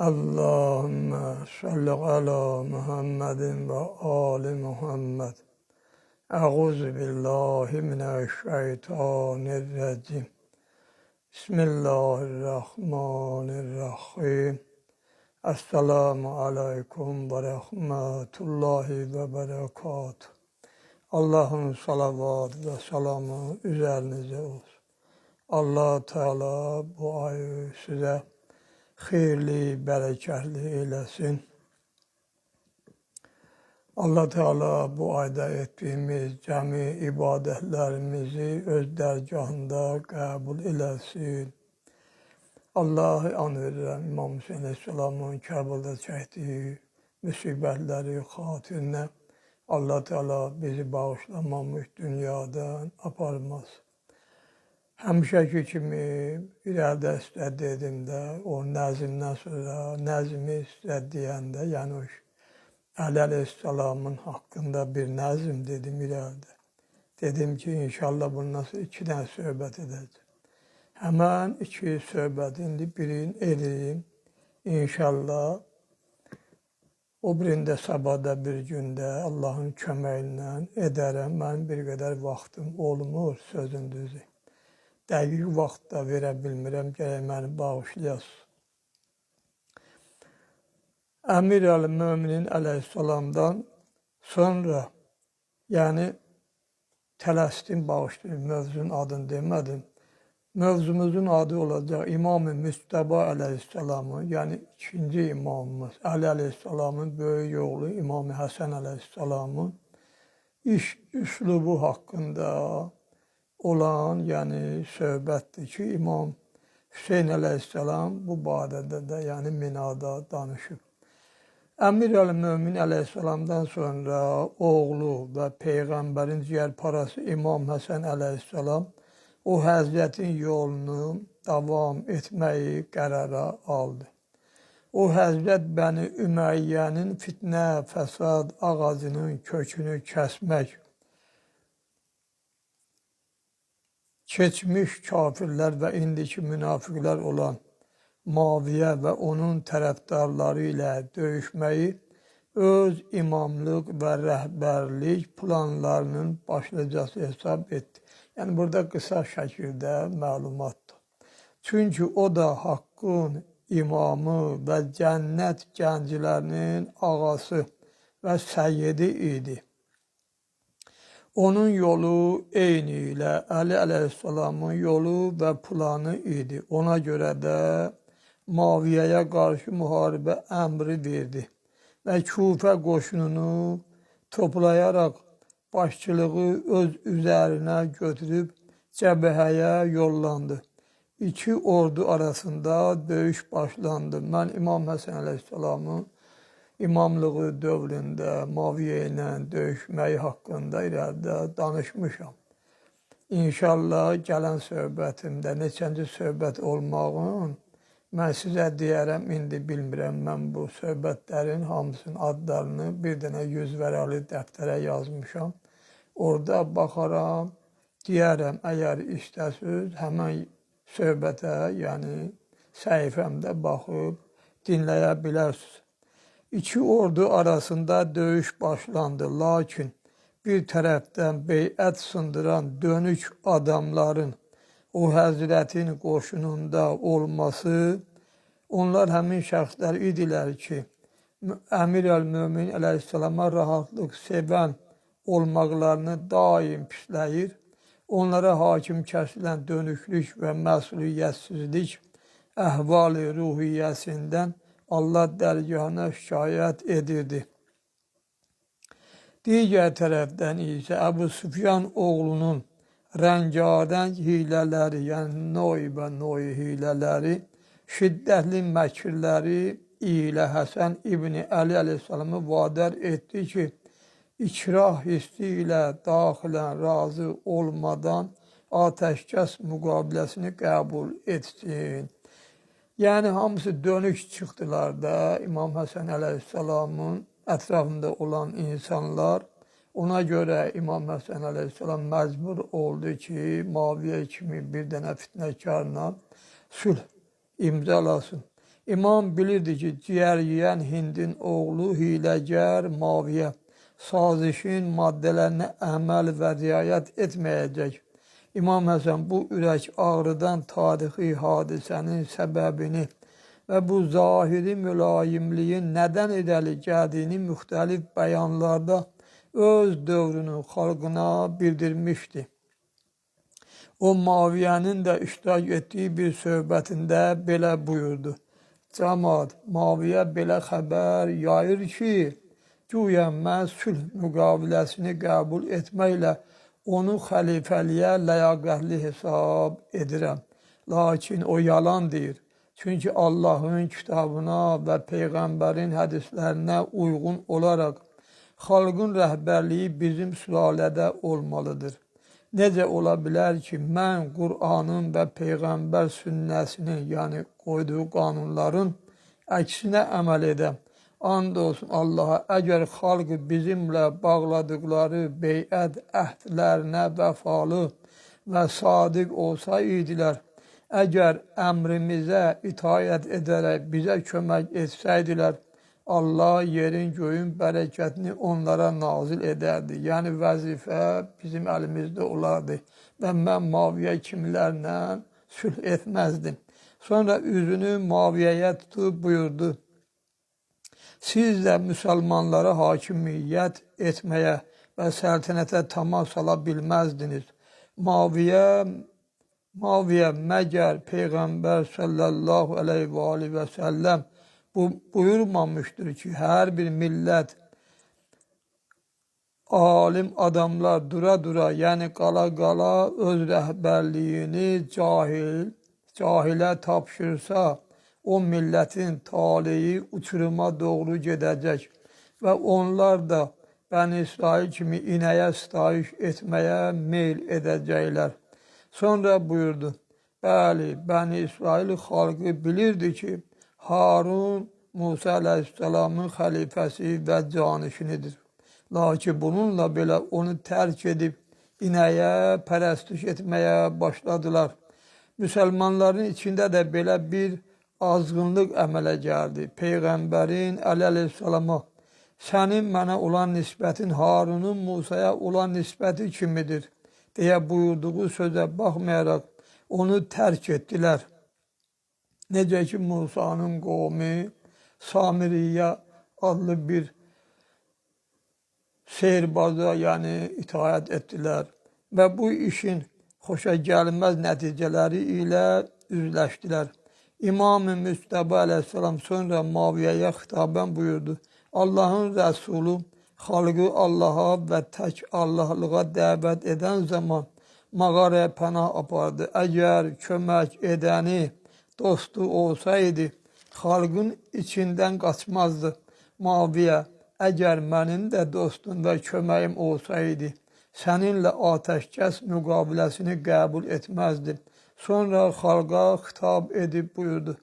Allahümme salli ala Muhammedin ve ali Muhammed. Euzu billahi mineşşeytanirracim. Bismillahirrahmanirrahim. Esselamu aleyküm ve rahmetullahi ve berekatuhu. Allah'ın salavatı ve selamı üzerinize olsun. Allah Teala bu ayı size hayırlı, bereketli eylesin. Allah Teala bu ayda ettiğimiz cami ibadetlerimizi öz dergahında kabul eylesin. Allah'ı anıyorum İmam Hüseyin Aleyhisselam'ın Kərbəldə çəkdiyi müsibətləri xatirinə Allah Teala bizi bağışlamamış dünyadan aparmaz. Həmişəki kimi irəlidə istədiyimdə o nəzimdən sonra nəzimi istədiyəndə, yəni o Əli Aleyhisselamın haqqında bir nəzim dedim irəlidə. Dedim ki, inşallah bundan sonra 2 dənə söhbət edəcəm. Həmən 2 söhbət indi birini edeyim. İnşallah o birində sabahda bir gündə Allahın köməyi ilə edərəm. Mənim bir qədər vaxtım olmur sözün düzü. Dəqiq vaxt da verə bilmirəm, gərək məni bağışlayasın. Əmir əl-Möminin əleyhissalamdan sonra, yəni tələsdim, bağışlayın, mövzunun adını demədim. Mövzumuzun adı olacaq İmam-ı Müstəba əleyhissalamın, yəni 2-ci imamımız, Əli əleyhissalamın böyük oğlu İmam-ı Həsən əleyhissalamın iş üslubu haqqında olan, yəni söhbətdir ki, İmam Hüseyin əleyhissalam bu barədə də, yəni minada danışıb. Əmir əl-Mömin əleyhissalamdan sonra oğlu və Peyğəmbərin ciyərparası İmam Həsən əleyhissalam o həzrətin yolunu davam etməyi qərara aldı. O həzrət Bəni Üməyyənin fitnə, fəsad ağacının kökünü kəsmək, keçmiş kafirlər və indiki münafiqlər olan Muaviyə və onun tərəfdarları ilə döyüşməyi öz imamlıq və rəhbərlik planlarının başlıcası hesab etdi. Yəni burada qısa şəkildə məlumatdır. Çünki o da haqqın imamı və cənnət gənclərinin ağası və səyyidi idi. Onun yolu eyni ilə Əli əleyhissalamın yolu və planı idi. Ona görə də Muaviyyəyə qarşı müharibə əmri verdi və Kufə qoşununu toplayaraq başçılığı öz üzərinə götürüb cəbhəyə yollandı. 2 ordu arasında döyüş başlandı. Mən İmam Həsən əleyhissalamın imamlığı dövründə Muaviyyə ilə döyüşməyi haqqında irəlidə danışmışam. İnşallah gələn söhbətimdə neçənci söhbət olmağın mən sizə deyərəm, indi bilmirəm, mən bu söhbətlərin hamısının adlarını bir dənə 100 vərəqli dəftərə yazmışam. Orada baxaram, deyərəm, əgər istəsiz, həmən söhbətə, yəni səhifəmdə baxıb dinləyə bilərsiniz. 2 ordu arasında döyüş başlandı, lakin bir tərəfdən beyət sındıran dönük adamların o həzrətin qoşununda olması, onlar həmin şəxslər idilər ki, Əmir əl-Mömin əleyhissalama rahatlıq sevən olmaqlarını daim pisləyir, onlara hakim kəsilən dönüklük və məsuliyyətsizlik əhval-i ruhiyyəsindən Allah dərgahına şikayət edirdi. Digər tərəfdən isə Əbu Süfyan oğlunun rəngarəng hilələri, yəni noy hilələri, şiddətli məkirləri ilə Həsən İbni Əli əleyhissalamı vadar etdi ki, ikrah hissi ilə daxilən razı olmadan atəşkəs müqabiləsini qəbul etsin. Yəni hamısı dönük çıxdılar da İmam Həsən əleyhissalamın ətrafında olan insanlar. Ona görə İmam Həsən əleyhissalam məcbur oldu ki, Muaviyyə kimi bir dənə fitnəkarla sülh imzalasın. İmam bilirdi ki, ciyər yeyən Hindin oğlu hiləgər Maviyə sazişin maddələrinə əməl və riayət etməyəcək. İmam Həsən bu ürək ağrıdan tarixi hadisənin səbəbini və bu zahiri mülayimliyin nədən irəli gəldiyini müxtəlif bəyanlarda öz dövrünün xalqına bildirmişdi. O, Maviyənin də iştirak etdiyi bir söhbətində belə buyurdu. Cəmaət, Maviyə belə xəbər yayır ki, güya mən sülh müqaviləsini qəbul etməklə onu xəlifəliyə ləyaqətli hesab edirəm. Lakin o yalan deyir. Çünki Allahın kitabına və Peyğəmbərin hədislərinə uyğun olaraq xalqın rəhbərliyi bizim sülalədə olmalıdır. Necə ola bilər ki, mən Qur'anın və Peyğəmbər sünnəsinin, yəni qoyduğu qanunların əksinə əməl edəm. And olsun Allaha, əgər xalq bizimlə bağladıqları beyət əhdlərinə vəfalı və sadiq olsaydilər, əgər əmrimizə itaət edərək bizə kömək etsəydilər, Allah yerin göyün bərəkətini onlara nazil edərdi. Yəni vəzifə bizim əlimizdə olardı və mən Maviyə kimlərlə sülh etməzdim. Sonra üzünü Maviyəyə tutub buyurdu. Siz də müsəlmanlara hakimiyyət etməyə və səltənətə təmas sala bilməzdiniz. Maviyə məgər Peyğəmbər sallallahu aleyhi və səlləm buyurmamışdır ki, hər bir millət alim adamlar dura-dura, yəni qala-qala öz rəhbərliyini cahilə tapşırsa, o millətin taleyi uçuruma doğru gedəcək və onlar da Bəni İsrail kimi inəyə sitayiş etməyə meyl edəcəklər. Sonra buyurdu, bəli, Bəni İsrail xalqı bilirdi ki, Harun Musa əleyhissalamın xəlifəsi və canişinidir. Lakin bununla belə onu tərk edib inəyə pərəstiş etməyə başladılar. Müsəlmanların içində də belə bir azğınlıq əmələ gəldi. Peyğəmbərin əleyhissalama sənin mənə olan nisbətin Harunun Musaya olan nisbəti kimidir deyə buyurduğu sözə baxmayaraq onu tərk etdilər. Necə ki, Musanın qovmi Samiriyyə adlı bir sehirbaza, yəni itaət etdilər və bu işin xoşa gəlməz nəticələri ilə üzləşdilər. İmam-ı Müstəba əleyhissalam sonra Maviyəyə xitabən buyurdu. Allahın Rəsulu xalqı Allaha və tək Allahlığa dəvət edən zaman mağaraya pənah apardı. Əgər kömək edəni dostu olsaydı, xalqın içindən qaçmazdı. Maviyə, əgər mənim də dostum və köməyim olsaydı, səninlə atəşkəs müqaviləsini qəbul etməzdim. Sonra xalqa xitab edib buyurdu.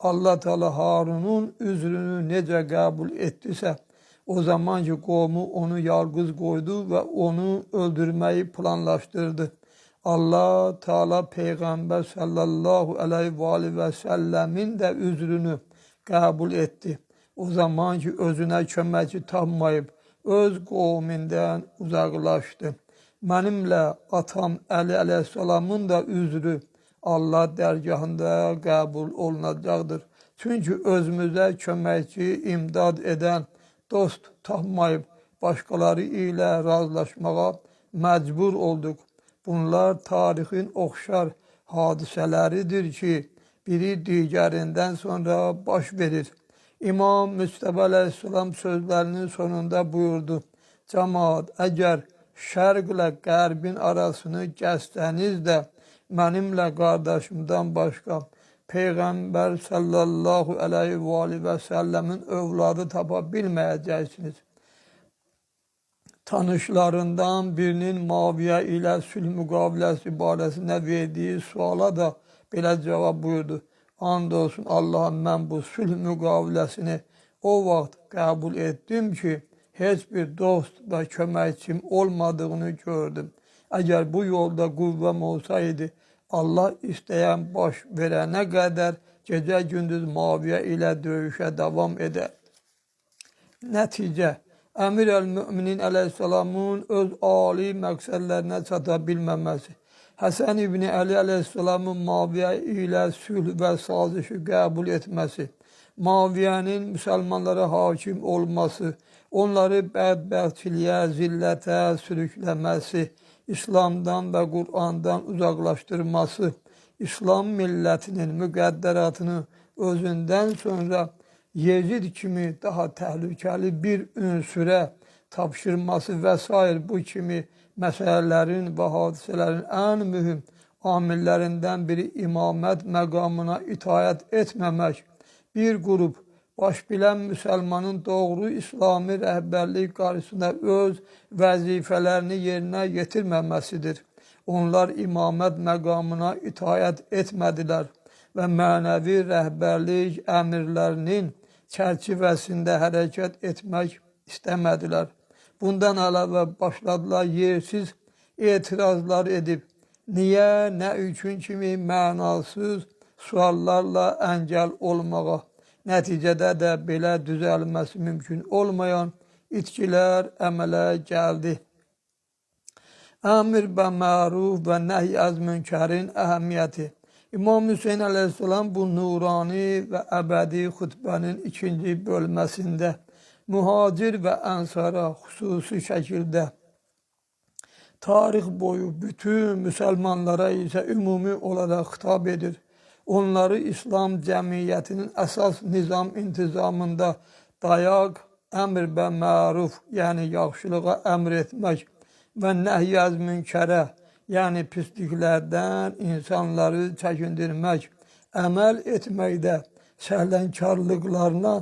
Allah Teala Harunun üzrünü necə qəbul etdisə, o zaman ki, qovmu onu yalqız qoydu və onu öldürməyi planlaşdırdı. Allah Teala Peyğəmbər sallallahu aleyhi və səlləmin də üzrünü qəbul etdi. O zaman ki, özünə köməkçi tapmayıb, öz qovmindən uzaqlaşdı. Mənimlə atam Əli əleyhissalamın da üzrü Allah dərgahında qəbul olunacaqdır. Çünki özümüzə köməkçi, imdad edən dost tapmayıb, başqaları ilə razılaşmağa məcbur olduq. Bunlar tarixin oxşar hadisələridir ki, biri digərindən sonra baş verir. İmam Müstəba əleyhissalam sözlərinin sonunda buyurdu. Cəmaət, əgər şərqlə qərbin arasını gəzsəniz də mənimlə qardaşımdan başqa Peyğəmbər sallallahu aleyhi və səlləmin övladı tapa bilməyəcəksiniz. Tanışlarından birinin Maviyə ilə sülh müqaviləsi barəsində verdiyi suala da belə cavab buyurdu. And olsun Allaha, mən bu sülh müqaviləsini o vaxt qəbul etdim ki, heç bir dost və köməkçim olmadığını gördüm. Əgər bu yolda qüvvəm olsaydı, Allah istəyən baş verənə qədər gece gündüz Muaviye ile dövüşe devam eder. Nəticə, Əmir əl-Müminin əleyhissalamın öz ali məqsədlərinə çata bilməməsi, Həsən İbni Əli əleyhissalamın Muaviyə ilə sülh və sazişi qəbul etməsi, Muaviyənin müsəlmanlara hakim olması, onları bədbəxtçiliyə, zillətə sürükləməsi, İslamdan və Qur'andan uzaqlaşdırması, İslam millətinin müqəddəratını özündən sonra Yezid kimi daha təhlükəli bir ünsürə tapşırması və s. bu kimi məsələlərin və hadisələrin ən mühüm amillərindən biri imamət məqamına itaət etməmək, bir qrup başbilən müsəlmanın doğru İslami rəhbərlik qarşısında öz vəzifələrini yerinə yetirməməsidir. Onlar imamət məqamına itaət etmədilər və mənəvi rəhbərlik əmirlərinin çərçivəsində hərəkət etmək istəmədilər. Bundan əlavə başladılar yersiz etirazlar edib, niyə, nə üçün kimi mənasız suallarla əngəl olmağa. Nəticədə də belə düzəlməsi mümkün olmayan itkilər əmələ gəldi. Əmr və məruf və nəhy əz münkərin əhəmiyyəti. İmam Hüseyin əleyhissalam bu nurani və əbədi xutbənin ikinci bölməsində mühacir və ənsara xüsusi şəkildə tarix boyu bütün müsəlmanlara isə ümumi olaraq xitab edir. Onları İslam cəmiyyətinin əsas nizam intizamında dayaq, əmr və məruf, yəni yaxşılığa əmr etmək və nəhy əz münkərə, yəni pisliklərdən insanları çəkindirmək, əməl etməkdə səhlənkarlıqlarına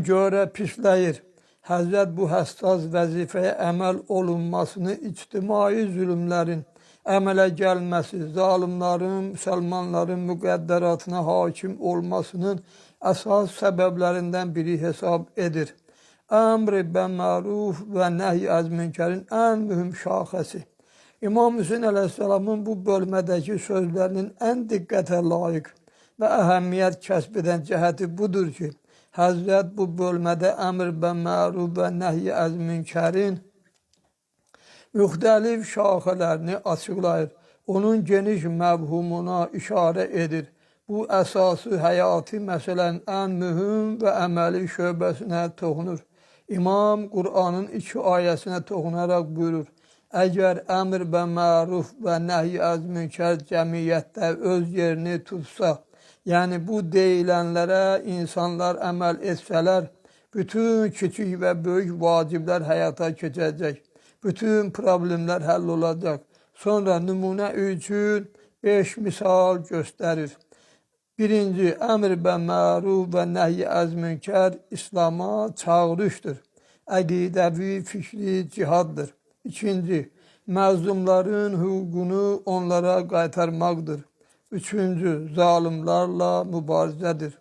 görə pisləyir. Həzrət bu həssas vəzifəyə əməl olunmasını ictimai zülmlərin əmələ gəlməsi, zalimlərin, müsəlmanların müqəddəratına hakim olmasının əsas səbəblərindən biri hesab edir. Əmr və məruf və nəhy əz münkərin ən mühüm şaxəsi. İmam Hüseyin əleyhissalamın bu bölmədəki sözlərinin ən diqqətə layiq və əhəmiyyət kəsb edən cəhəti budur ki, Həzrət bu bölmədə əmr və məruf və nəhy əz münkərin müxtəlif şaxələrini açıqlayır, onun geniş məvhumuna işarə edir. Bu əsası həyati məsələnin ən mühüm və əməli şöbəsinə toxunur. İmam Qur'anın 2 ayəsinə toxunaraq buyurur, əgər əmr və məruf və nəhy əz münkər cəmiyyətdə öz yerini tutsa, yəni bu deyilənlərə insanlar əməl etsələr, bütün kiçik və böyük vaciblər həyata keçəcək, bütün problemlər həll olacaq. Sonra nümunə üçün 5 misal göstərir. Birinci, əmr və məruf və nəhy əz münkər İslama çağırışdır, əqidəvi, fikri cihaddır. İkinci, məzlumların hüququnu onlara qaytarmaqdır. Üçüncü, zalimlarla mübarizədir.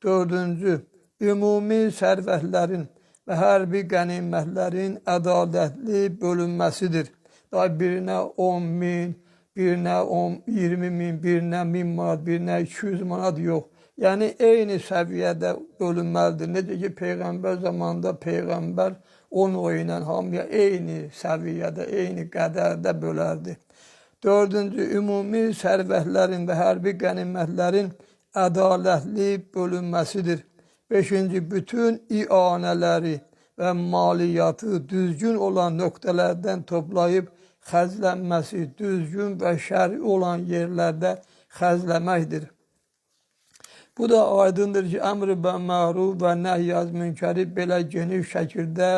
Dördüncü, ümumi sərvətlərin və hərbi qənimətlərin ədalətli bölünməsidir. Birinə 10.000, birinə 20.000, birinə 1000 manat, birinə 200 manat yox. Yəni, eyni səviyyədə bölünməlidir. Necə ki, Peyğəmbər zamanında Peyğəmbər onu ilə hamıya eyni səviyyədə, eyni qədərdə bölərdi. Dördüncü, ümumi sərvətlərin və hərbi qənimətlərin ədalətli bölünməsidir. Beşinci, bütün ianələri və maliyyatı düzgün olan nöqtələrdən toplayıb xərclənməsi, düzgün və şəri olan yerlərdə xərcləməkdir. Bu da aydındır ki, əmr və məruf və nəhy əz münkəri belə geniş şəkildə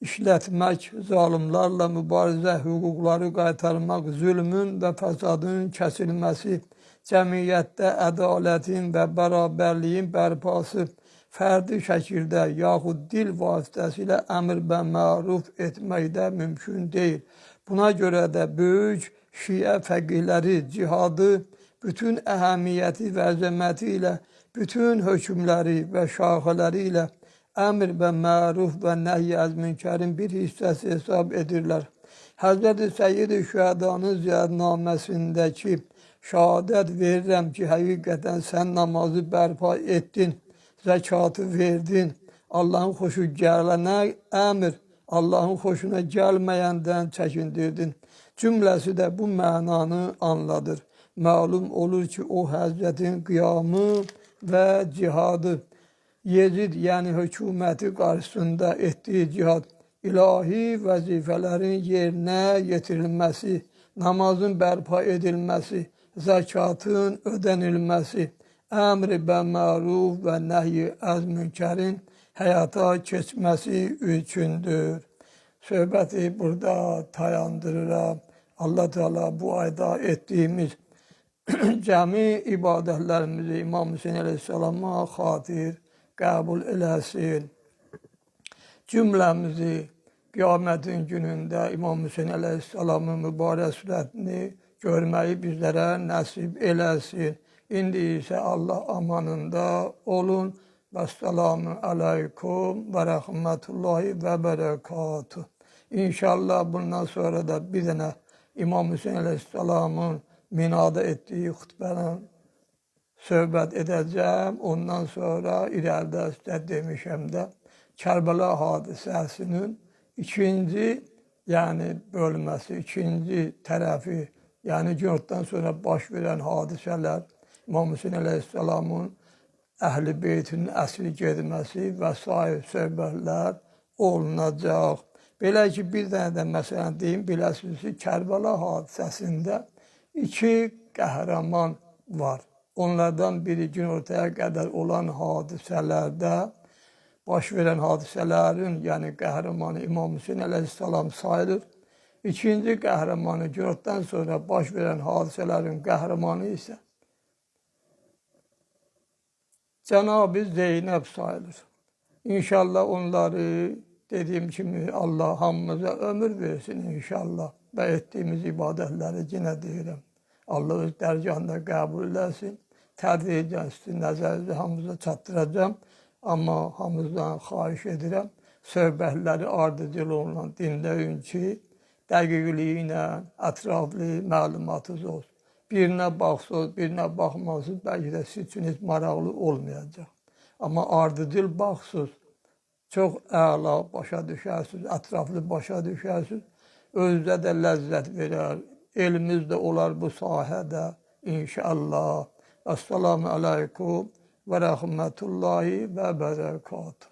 işlətmək, zalimlarla mübarizə, hüquqları qaytarmaq, zülmün və fəsadın kəsilməsi, cəmiyyətdə ədalətin və bərabərliyin bərpası, fərdi şəkildə yaxud dil vasitəsilə əmr və məruf etməkdə mümkün deyil. Buna görə də böyük şiə fəqihləri cihadı bütün əhəmiyyəti və əzəməti ilə, bütün hökmləri və şaxələri ilə əmr və məruf və nəhy əz münkərin bir hissəsi hesab edirlər. Həzrət Səyyid-i Şühədanın ziyarətnaməsindəki Şəhadət verirəm ki, həqiqətən sən namazı bərpa etdin, zəkatı verdin, Allahın xoşu gələnə əmr, Allahın xoşuna gəlməyəndən çəkindirdin. Cümləsi də bu mənanı anladır. Məlum olur ki, o Həzrətin qiyamı və cihadı, Yezid, yəni hökuməti qarşısında etdiyi cihad, ilahi vəzifələrin yerinə yetirilməsi, namazın bərpa edilməsi, zəkatın ödənilməsi, əmr-i bə-məruf və nəhy-i əz-münkərin həyata keçməsi üçündür. Söhbəti burada dayandırıram. Allah Teala bu ayda etdiyimiz cəmi ibadətlərimizi İmam Hüseyin əleyhissalama xatir qəbul eləsin. Cümləmizi qiyamətin günündə İmam Hüseyin əleyhissalamın mübarək surətini görməyi bizlərə nəsib eləsin. İndi isə Allah amanında olun. Vəssalamu aleykum və rəhmətullahi və bərəkatuhu. İnşallah bundan sonra da bir dənə İmam Hüseyin əleyhissalamın minada etdiyi xutbədən söhbət edəcəm. Ondan sonra irəlidə sizə demişəm də Kərbəla hadisəsinin ikinci, yəni bölməsi, ikinci tərəfi, yəni günortadan sonra baş verən hadisələr, İmam Hüseyin əleyhissalamın Əhl-i Beytinin əsli gedməsi və sair söhbətlər olunacaq. Belə ki, bir dənə də məsələn deyim, biləsiniz ki, Kərbəla hadisəsində iki qəhrəman var. Onlardan biri günortaya qədər olan hadisələrdə, baş verən hadisələrin, yəni qəhrəmanı İmam Hüseyin əleyhissalam sayılır. İkinci qəhrəmanı günortadan sonra baş verən hadisələrin qəhrəmanı isə Cənab-ı Zeynəb sayılır. İnşallah onları dediyim kimi Allah hamımıza ömür versin inşallah. Və etdiyimiz ibadətləri yenə deyirəm. Allah öz dərgahında qəbul eləsin. Tədricən sizin nəzərinizə hamımıza çatdıracağım. Amma hamımızdan xahiş edirəm. Söhbətləri ardıcıl olunan dinləyin ki, dəqiqliyi ilə ətraflı məlumatınız olsun. Birinə baxsınız, birinə baxmazsınız, bəlkə də siz üçün heç maraqlı olmayacaq. Amma ardıcıl baxsınız, çox əla başa düşərsiniz, ətraflı başa düşərsiniz. Özünüzə də ləzzət verər, elminiz də olar bu sahədə inşallah. Əssalamu aleykum və rəhmətullahi və bərəkatuhu.